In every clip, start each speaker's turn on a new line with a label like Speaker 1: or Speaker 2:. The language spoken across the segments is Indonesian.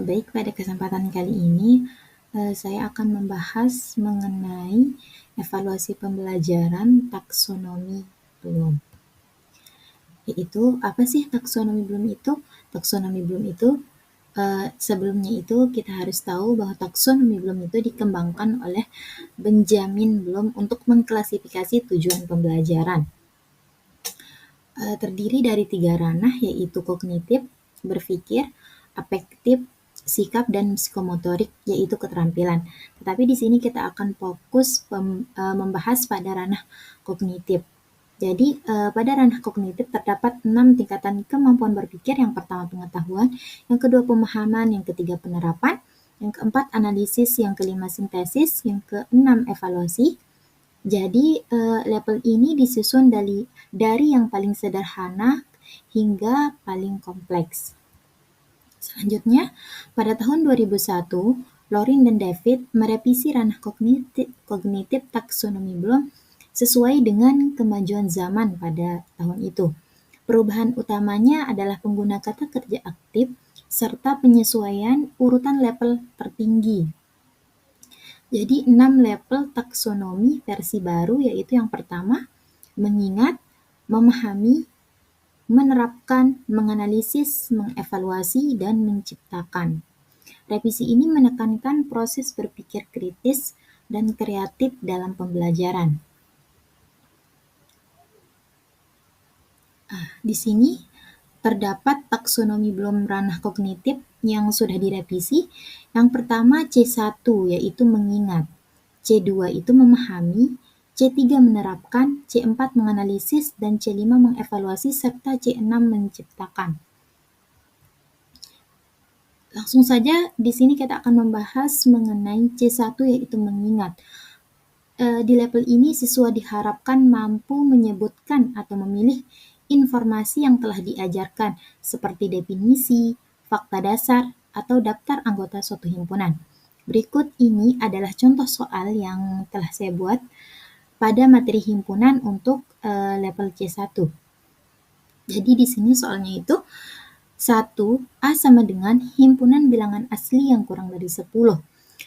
Speaker 1: Baik, pada kesempatan kali ini saya akan membahas mengenai evaluasi pembelajaran taksonomi Bloom. Yaitu, apa sih taksonomi Bloom itu? Taksonomi Bloom itu, sebelumnya itu kita harus tahu bahwa taksonomi Bloom itu dikembangkan oleh Benjamin Bloom untuk mengklasifikasi tujuan pembelajaran. Terdiri dari 3 ranah, yaitu kognitif, berpikir, afektif, sikap, dan psikomotorik, yaitu keterampilan. Tetapi di sini kita akan fokus membahas pada ranah kognitif. Jadi pada ranah kognitif terdapat 6 tingkatan kemampuan berpikir. Yang pertama pengetahuan, yang kedua pemahaman, yang ketiga penerapan, yang keempat analisis, yang kelima sintesis, yang keenam evaluasi. Jadi level ini disusun dari yang paling sederhana hingga paling kompleks. Selanjutnya, pada tahun 2001, Lorin dan David merevisi ranah kognitif taksonomi Bloom sesuai dengan kemajuan zaman pada tahun itu. Perubahan utamanya adalah pengguna kata kerja aktif serta penyesuaian urutan level tertinggi. Jadi 6 level taksonomi versi baru, yaitu yang pertama, mengingat, memahami, menerapkan, menganalisis, mengevaluasi, dan menciptakan. Revisi ini menekankan proses berpikir kritis dan kreatif dalam pembelajaran. Di sini terdapat taksonomi Bloom ranah kognitif yang sudah direvisi. Yang pertama C1 yaitu mengingat, C2 itu memahami, C3 menerapkan, C4 menganalisis, dan C5 mengevaluasi, serta C6 menciptakan. Langsung saja di sini kita akan membahas mengenai C1 yaitu mengingat. Di level ini siswa diharapkan mampu menyebutkan atau memilih informasi yang telah diajarkan seperti definisi, fakta dasar, atau daftar anggota suatu himpunan. Berikut ini adalah contoh soal yang telah saya buat pada materi himpunan untuk level C1. Jadi di sini soalnya itu 1. A sama dengan himpunan bilangan asli yang kurang dari 10.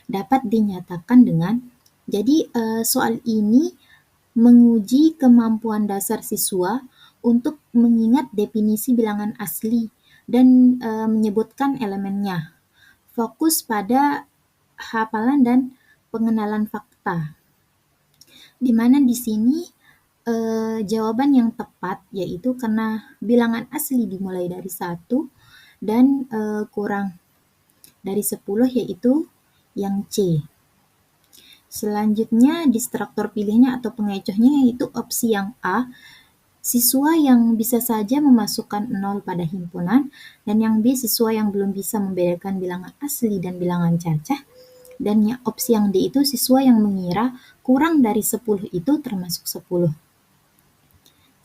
Speaker 1: Dapat dinyatakan dengan, jadi soal ini menguji kemampuan dasar siswa untuk mengingat definisi bilangan asli dan menyebutkan elemennya. Fokus pada hafalan dan pengenalan fakta. Di mana di sini jawaban yang tepat yaitu karena bilangan asli dimulai dari 1 dan kurang dari 10 yaitu yang C. Selanjutnya distruktur pilihnya atau pengecohnya yaitu opsi yang A, siswa yang bisa saja memasukkan 0 pada himpunan, dan yang B, siswa yang belum bisa membedakan bilangan asli dan bilangan cacah, dan opsi yang D itu siswa yang mengira kurang dari 10 itu termasuk 10.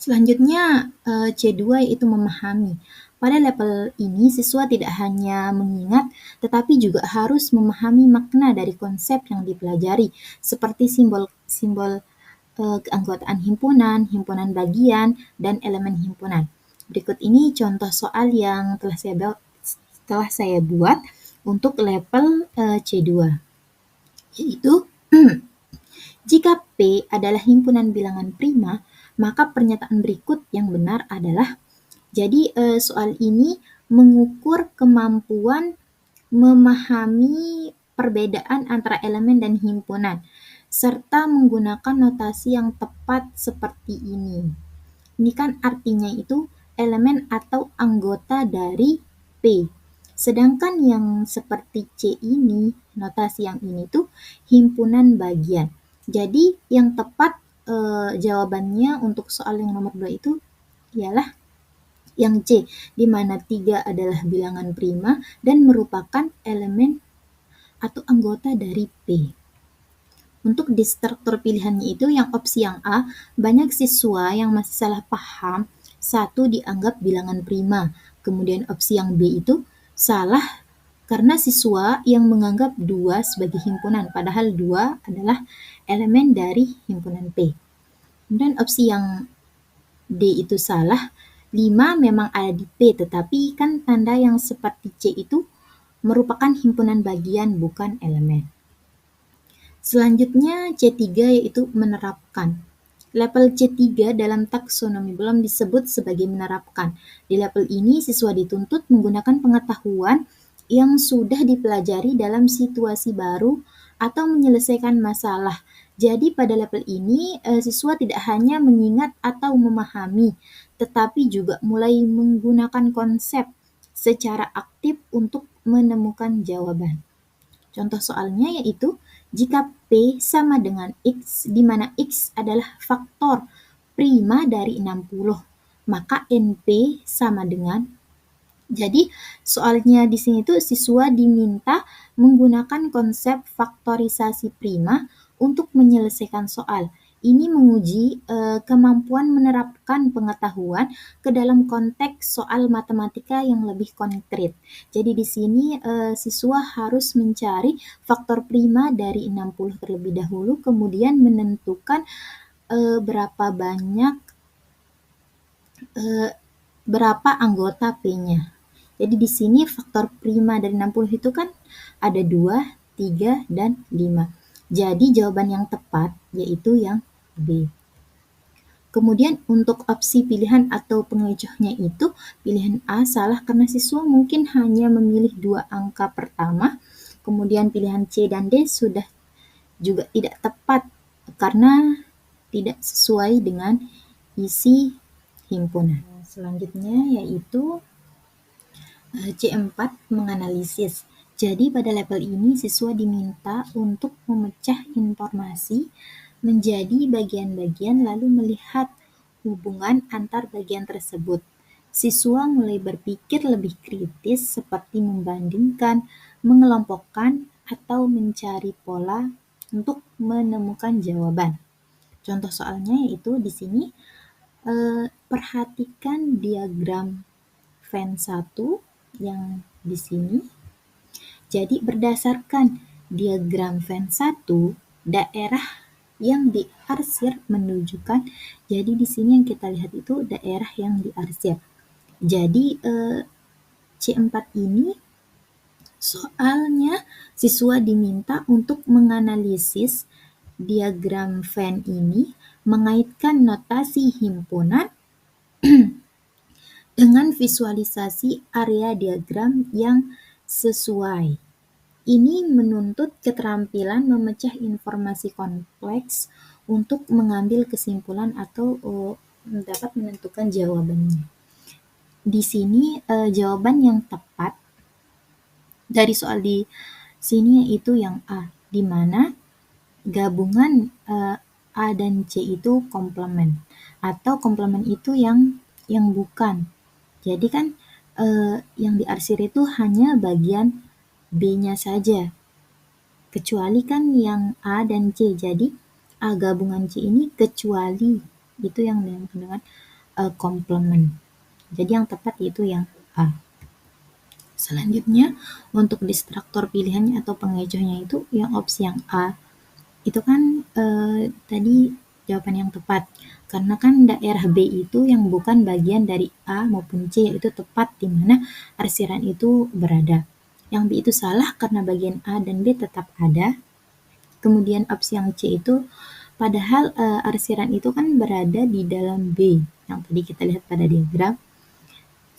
Speaker 1: Selanjutnya C2 yaitu memahami. Pada level ini siswa tidak hanya mengingat tetapi juga harus memahami makna dari konsep yang dipelajari seperti simbol keanggotaan himpunan, himpunan bagian, dan elemen himpunan. Berikut ini contoh soal yang telah saya buat untuk level C2. Yaitu jika P adalah himpunan bilangan prima, maka pernyataan berikut yang benar adalah, jadi soal ini mengukur kemampuan memahami perbedaan antara elemen dan himpunan, serta menggunakan notasi yang tepat seperti ini. Ini kan artinya itu elemen atau anggota dari P. Sedangkan yang seperti C ini, notasi yang ini tuh himpunan bagian. Jadi yang tepat jawabannya untuk soal yang nomor 2 itu ialah yang C, di mana 3 adalah bilangan prima dan merupakan elemen atau anggota dari P. Untuk di struktur pilihannya itu yang opsi yang A, banyak siswa yang masih salah paham 1 dianggap bilangan prima. Kemudian opsi yang B itu salah karena siswa yang menganggap 2 sebagai himpunan, padahal 2 adalah elemen dari himpunan P. Kemudian opsi yang D itu salah, 5 memang ada di P, tetapi kan tanda yang seperti C itu merupakan himpunan bagian bukan elemen. Selanjutnya C3 yaitu menerapkan. Level C3 dalam taksonomi Bloom disebut sebagai menerapkan. Di level ini siswa dituntut menggunakan pengetahuan yang sudah dipelajari dalam situasi baru atau menyelesaikan masalah. Jadi pada level ini siswa tidak hanya mengingat atau memahami, tetapi juga mulai menggunakan konsep secara aktif untuk menemukan jawaban. Contoh soalnya yaitu jika P sama dengan X, di mana X adalah faktor prima dari 60, maka NP sama dengan. Jadi soalnya di sini tuh siswa diminta menggunakan konsep faktorisasi prima untuk menyelesaikan soal. Ini menguji kemampuan menerapkan pengetahuan ke dalam konteks soal matematika yang lebih konkret. Jadi di sini siswa harus mencari faktor prima dari 60 terlebih dahulu, kemudian menentukan berapa anggota P-nya. Jadi di sini faktor prima dari 60 itu kan ada 2, 3, dan 5. Jadi jawaban yang tepat yaitu yang B. Kemudian untuk opsi pilihan atau pengecohnya itu pilihan A salah karena siswa mungkin hanya memilih 2 angka pertama. Kemudian pilihan C dan D sudah juga tidak tepat karena tidak sesuai dengan isi himpunan. Selanjutnya yaitu C4 menganalisis. Jadi pada level ini siswa diminta untuk memecah informasi menjadi bagian-bagian lalu melihat hubungan antar bagian tersebut. Siswa mulai berpikir lebih kritis seperti membandingkan, mengelompokkan, atau mencari pola untuk menemukan jawaban. Contoh soalnya yaitu di sini perhatikan diagram Venn 1 yang di sini. Jadi berdasarkan diagram Venn 1, daerah yang diarsir menunjukkan, jadi di sini yang kita lihat itu daerah yang diarsir. Jadi C4 ini soalnya siswa diminta untuk menganalisis diagram Venn ini, mengaitkan notasi himpunan dengan visualisasi area diagram yang sesuai. Ini menuntut keterampilan memecah informasi kompleks untuk mengambil kesimpulan atau dapat menentukan jawabannya. Di sini jawaban yang tepat dari soal di sini yaitu yang A, di mana gabungan A dan C itu komplement atau komplement itu yang bukan. Jadi kan yang diarsir itu hanya bagian B-nya saja, kecuali kan yang A dan C. Jadi A gabungan C ini kecuali itu yang dengan komplement. Jadi yang tepat yaitu yang A. Selanjutnya untuk distraktor pilihannya atau pengecohnya itu yang opsi yang A. Itu kan tadi jawaban yang tepat. Karena kan daerah B itu yang bukan bagian dari A maupun C, itu tepat di mana arsiran itu berada. Yang B itu salah karena bagian A dan B tetap ada. Kemudian opsi yang C itu padahal arsiran itu kan berada di dalam B, yang tadi kita lihat pada diagram.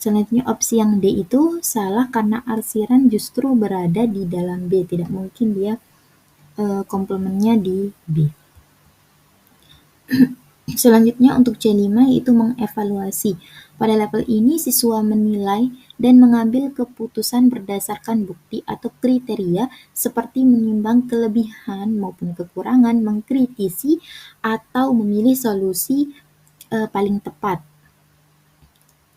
Speaker 1: Selanjutnya opsi yang D itu salah karena arsiran justru berada di dalam B, tidak mungkin dia komplementnya di B. Selanjutnya untuk C5 yaitu mengevaluasi. Pada level ini siswa menilai dan mengambil keputusan berdasarkan bukti atau kriteria seperti menimbang kelebihan maupun kekurangan, mengkritisi, atau memilih solusi paling tepat.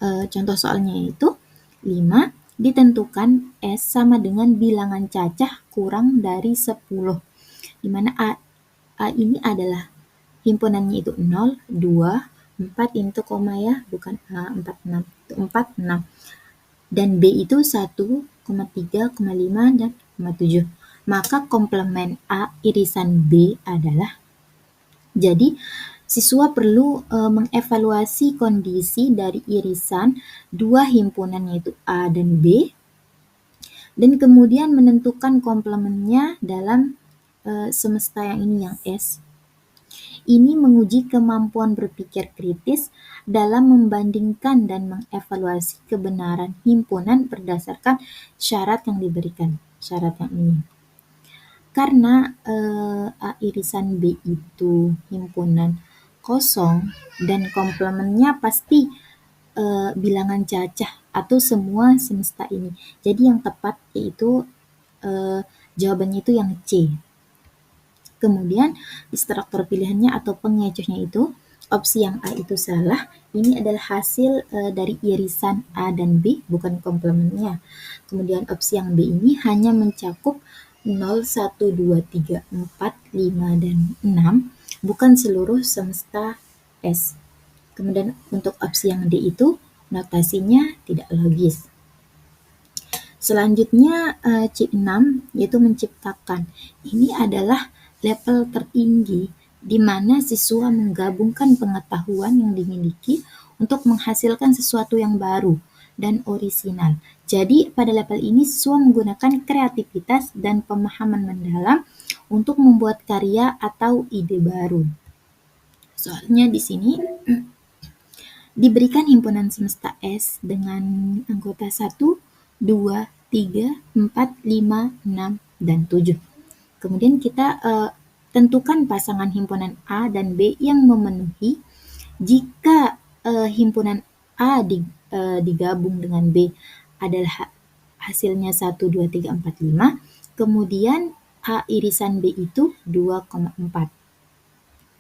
Speaker 1: Contoh soalnya yaitu 5, ditentukan S sama dengan bilangan cacah kurang dari 10, di mana A ini adalah himpunannya itu 0, 2, 4 itu koma ya, bukan A, 4, 6, itu 4, 6. Dan B itu 1, 3, 5, dan 7. Maka komplement A irisan B adalah, jadi siswa perlu mengevaluasi kondisi dari irisan dua himpunan yaitu A dan B dan kemudian menentukan komplemennya dalam semesta yang ini yang S. Ini menguji kemampuan berpikir kritis dalam membandingkan dan mengevaluasi kebenaran himpunan berdasarkan syarat yang diberikan, syarat yang ini. Karena A irisan B itu himpunan kosong dan komplemennya pasti bilangan cacah atau semua semesta ini. Jadi yang tepat yaitu jawabannya itu yang C. Kemudian instruktur pilihannya atau pengecohnya itu opsi yang A itu salah. Ini adalah hasil dari irisan A dan B, bukan komplemennya. Kemudian opsi yang B ini hanya mencakup 0, 1, 2, 3, 4, 5, dan 6, bukan seluruh semesta S. Kemudian untuk opsi yang D itu notasinya tidak logis. Selanjutnya C6 yaitu menciptakan. Ini adalah level tertinggi di mana siswa menggabungkan pengetahuan yang dimiliki untuk menghasilkan sesuatu yang baru dan orisinal. Jadi pada level ini siswa menggunakan kreativitas dan pemahaman mendalam untuk membuat karya atau ide baru. Soalnya di sini diberikan himpunan semesta S dengan anggota 1, 2, 3, 4, 5, 6, dan 7. Kemudian kita tentukan pasangan himpunan A dan B yang memenuhi. Jika himpunan A digabung dengan B adalah hasilnya 1, 2, 3, 4, 5, kemudian A irisan B itu 2,4.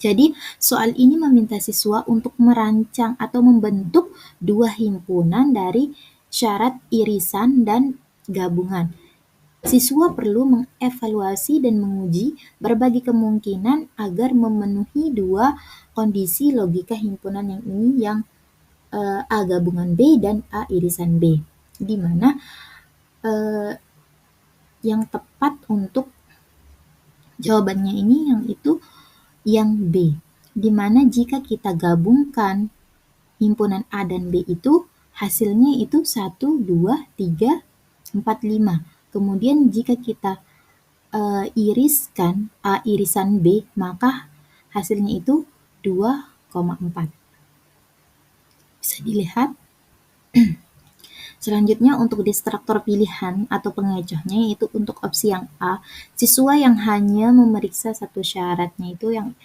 Speaker 1: Jadi soal ini meminta siswa untuk merancang atau membentuk dua himpunan dari syarat irisan dan gabungan. Siswa perlu mengevaluasi dan menguji berbagai kemungkinan agar memenuhi dua kondisi logika himpunan yang ini yang A gabungan B dan A irisan B, di mana yang tepat untuk jawabannya ini yang itu yang B, di mana jika kita gabungkan himpunan A dan B itu hasilnya itu 1, 2, 3, 4, 5. Kemudian jika kita iriskan A irisan B, maka hasilnya itu 2,4. Bisa dilihat. Selanjutnya untuk destruktor pilihan atau pengecohnya yaitu untuk opsi yang A, siswa yang hanya memeriksa satu syaratnya itu yang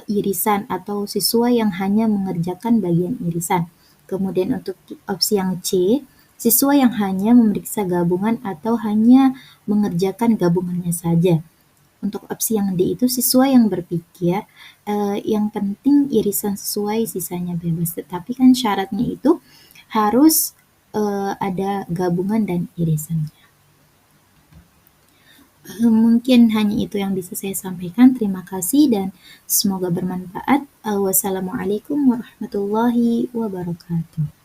Speaker 1: irisan atau siswa yang hanya mengerjakan bagian irisan. Kemudian untuk opsi yang C, siswa yang hanya memeriksa gabungan atau hanya mengerjakan gabungannya saja. Untuk opsi yang D itu siswa yang berpikir yang penting irisan sesuai, sisanya bebas. Tetapi kan syaratnya itu harus ada gabungan dan irisannya. Mungkin hanya itu yang bisa saya sampaikan. Terima kasih dan semoga bermanfaat. Wassalamualaikum warahmatullahi wabarakatuh.